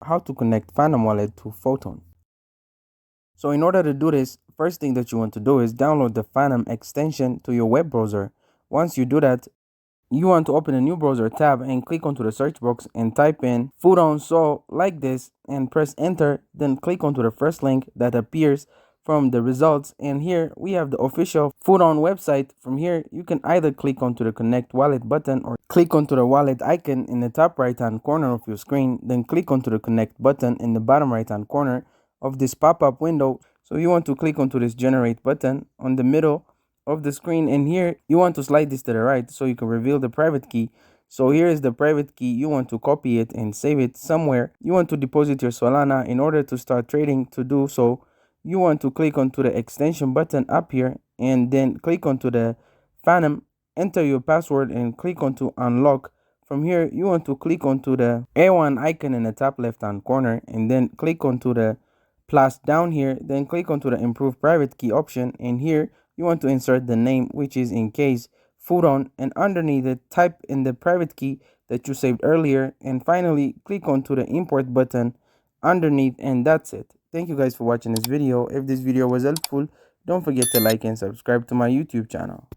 how to connect Phantom Wallet to Photon. So in order to do this, first thing that you want to do is download the Phantom extension to your web browser. Once you do that, you want to open a new browser tab and click onto the search box and type in Photon so like this and press enter. Then click onto the first link that appears from the results, and here we have the official Photon website. From here you can either click onto the connect wallet button or click onto the wallet icon in the top right hand corner of your screen, then click onto the connect button in the bottom right hand corner of this pop-up window. So you want to click onto this generate button on the middle of the screen, and here you want to slide this to the right so you can reveal the private key. So here is the private key. You want to copy it and save it somewhere. You want to deposit your Solana. In order to start trading, to do so, you want to click onto the extension button up here and then click onto the Phantom, enter your password and click onto unlock. From here you want to click onto the A1 icon in the top left hand corner and then click onto the plus down here, then click onto the improve private key option, and here you want to insert the name, which is in case Photon, and underneath it type in the private key that you saved earlier, and finally click onto the import button underneath, and that's it. Thank you guys for watching this video. If this video was helpful, don't forget to like and subscribe to my YouTube channel.